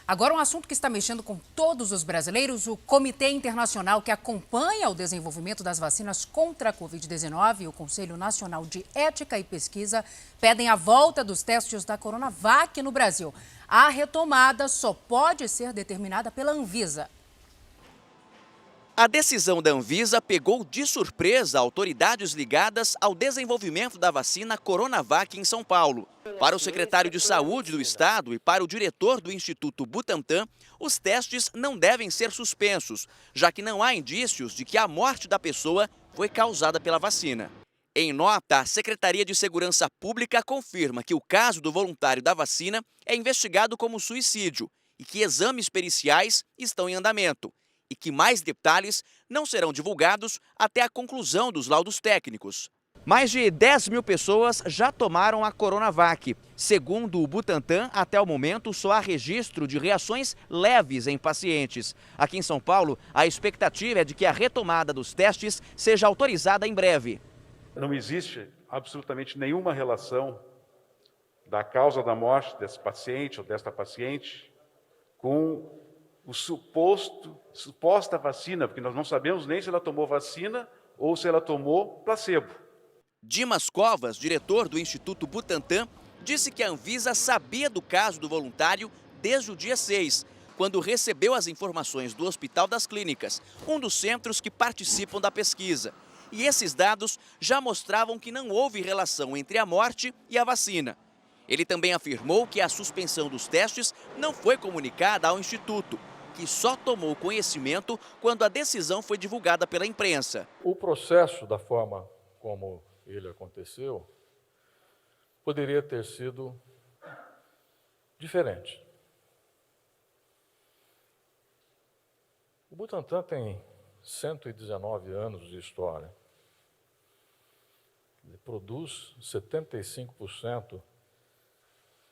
Agora, um assunto que está mexendo com todos os brasileiros, o Comitê Internacional que acompanha o desenvolvimento das vacinas contra a Covid-19 e o Conselho Nacional de Ética e Pesquisa pedem a volta dos testes da Coronavac no Brasil. A retomada só pode ser determinada pela Anvisa. A decisão da Anvisa pegou de surpresa autoridades ligadas ao desenvolvimento da vacina Coronavac em São Paulo. Para o secretário de Saúde do estado e para o diretor do Instituto Butantan, os testes não devem ser suspensos, já que não há indícios de que a morte da pessoa foi causada pela vacina. Em nota, a Secretaria de Segurança Pública confirma que o caso do voluntário da vacina é investigado como suicídio e que exames periciais estão em andamento e que mais detalhes não serão divulgados até a conclusão dos laudos técnicos. Mais de 10 mil pessoas já tomaram a Coronavac. Segundo o Butantan, até o momento só há registro de reações leves em pacientes. Aqui em São Paulo, a expectativa é de que a retomada dos testes seja autorizada em breve. Não existe absolutamente nenhuma relação da causa da morte desse paciente ou desta paciente com o suposta vacina, porque nós não sabemos nem se ela tomou vacina ou se ela tomou placebo. Dimas Covas, diretor do Instituto Butantan, disse que a Anvisa sabia do caso do voluntário desde o dia 6, quando recebeu as informações do Hospital das Clínicas, um dos centros que participam da pesquisa. E esses dados já mostravam que não houve relação entre a morte e a vacina. Ele também afirmou que a suspensão dos testes não foi comunicada ao Instituto, que só tomou conhecimento quando a decisão foi divulgada pela imprensa. O processo, da forma como ele aconteceu, poderia ter sido diferente. O Butantan tem 119 anos de história. Ele produz 75%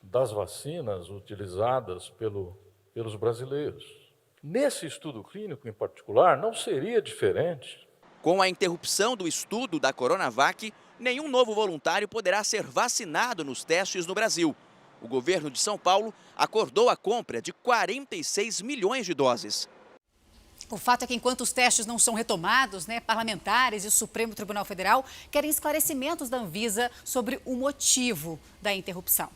das vacinas utilizadas pelos brasileiros. Nesse estudo clínico em particular, não seria diferente. Com a interrupção do estudo da Coronavac, nenhum novo voluntário poderá ser vacinado nos testes no Brasil. O governo de São Paulo acordou a compra de 46 milhões de doses. O fato é que enquanto os testes não são retomados, parlamentares e o Supremo Tribunal Federal querem esclarecimentos da Anvisa sobre o motivo da interrupção.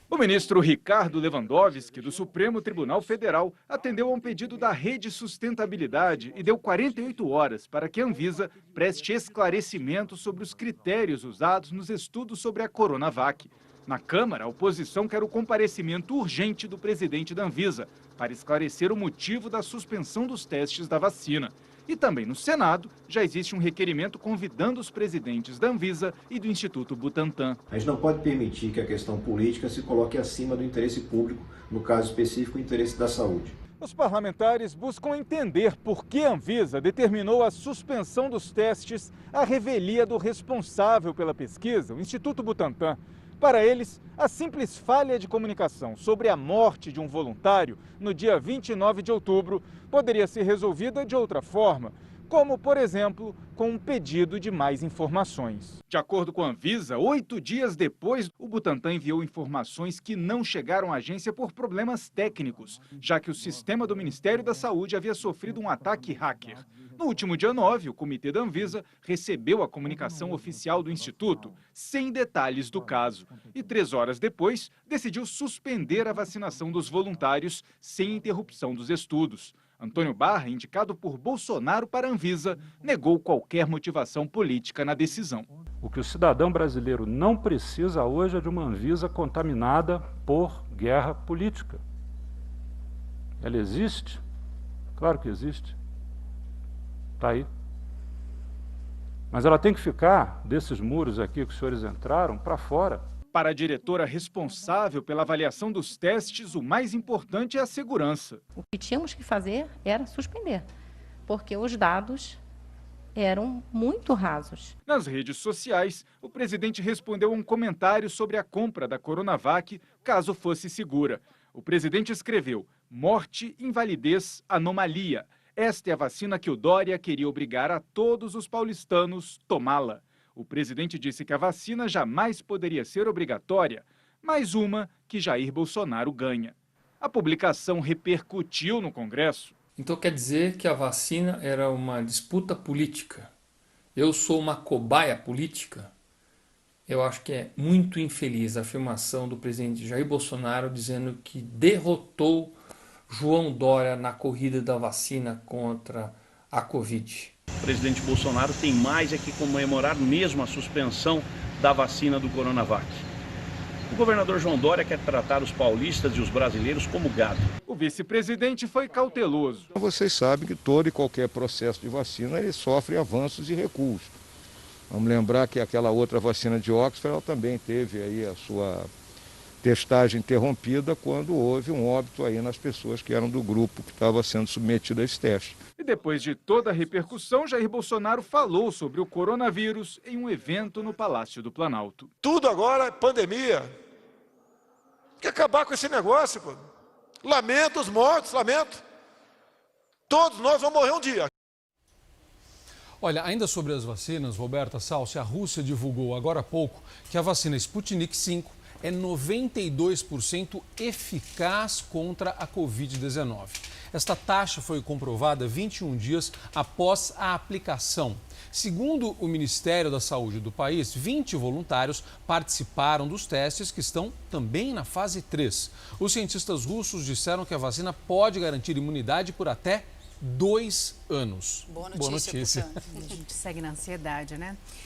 O ministro Ricardo Lewandowski, do Supremo Tribunal Federal, atendeu a um pedido da Rede Sustentabilidade e deu 48 horas para que a Anvisa preste esclarecimentos sobre os critérios usados nos estudos sobre a Coronavac. Na Câmara, a oposição quer o comparecimento urgente do presidente da Anvisa para esclarecer o motivo da suspensão dos testes da vacina. E também no Senado, já existe um requerimento convidando os presidentes da Anvisa e do Instituto Butantan. A gente não pode permitir que a questão política se coloque acima do interesse público, no caso específico, o interesse da saúde. Os parlamentares buscam entender por que a Anvisa determinou a suspensão dos testes à revelia do responsável pela pesquisa, o Instituto Butantan. Para eles, a simples falha de comunicação sobre a morte de um voluntário no dia 29 de outubro poderia ser resolvida de outra forma, como, por exemplo, com um pedido de mais informações. De acordo com a Anvisa, 8 dias depois, o Butantan enviou informações que não chegaram à agência por problemas técnicos, já que o sistema do Ministério da Saúde havia sofrido um ataque hacker. No último dia 9, o comitê da Anvisa recebeu a comunicação oficial do Instituto, sem detalhes do caso. E 3 horas depois, decidiu suspender a vacinação dos voluntários sem interrupção dos estudos. Antônio Barra, indicado por Bolsonaro para a Anvisa, negou qualquer motivação política na decisão. O que o cidadão brasileiro não precisa hoje é de uma Anvisa contaminada por guerra política. Ela existe? Claro que existe. Está aí. Mas ela tem que ficar, desses muros aqui que os senhores entraram, para fora. Para a diretora responsável pela avaliação dos testes, o mais importante é a segurança. O que tínhamos que fazer era suspender, porque os dados eram muito rasos. Nas redes sociais, o presidente respondeu a um comentário sobre a compra da Coronavac, caso fosse segura. O presidente escreveu: morte, invalidez, anomalia. Esta é a vacina que o Dória queria obrigar a todos os paulistanos tomá-la. O presidente disse que a vacina jamais poderia ser obrigatória, mais uma que Jair Bolsonaro ganha. A publicação repercutiu no Congresso. Então quer dizer que a vacina era uma disputa política. Eu sou uma cobaia política? Eu acho que é muito infeliz a afirmação do presidente Jair Bolsonaro dizendo que derrotou João Dória na corrida da vacina contra a Covid. O presidente Bolsonaro tem mais é que comemorar mesmo a suspensão da vacina do Coronavac. O governador João Dória quer tratar os paulistas e os brasileiros como gado. O vice-presidente foi cauteloso. Vocês sabem que todo e qualquer processo de vacina ele sofre avanços e recuos. Vamos lembrar que aquela outra vacina de Oxford ela também teve aí a sua testagem interrompida quando houve um óbito aí nas pessoas que eram do grupo que estava sendo submetido a esse teste. E depois de toda a repercussão, Jair Bolsonaro falou sobre o coronavírus em um evento no Palácio do Planalto. Tudo agora é pandemia. Tem que acabar com esse negócio, pô. Lamento os mortos, lamento. Todos nós vamos morrer um dia. Olha, ainda sobre as vacinas, Roberta Salsi, a Rússia divulgou agora há pouco que a vacina Sputnik V é 92% eficaz contra a Covid-19. Esta taxa foi comprovada 21 dias após a aplicação. Segundo o Ministério da Saúde do país, 20 voluntários participaram dos testes que estão também na fase 3. Os cientistas russos disseram que a vacina pode garantir imunidade por até 2 anos. Boa notícia. A gente segue na ansiedade, né?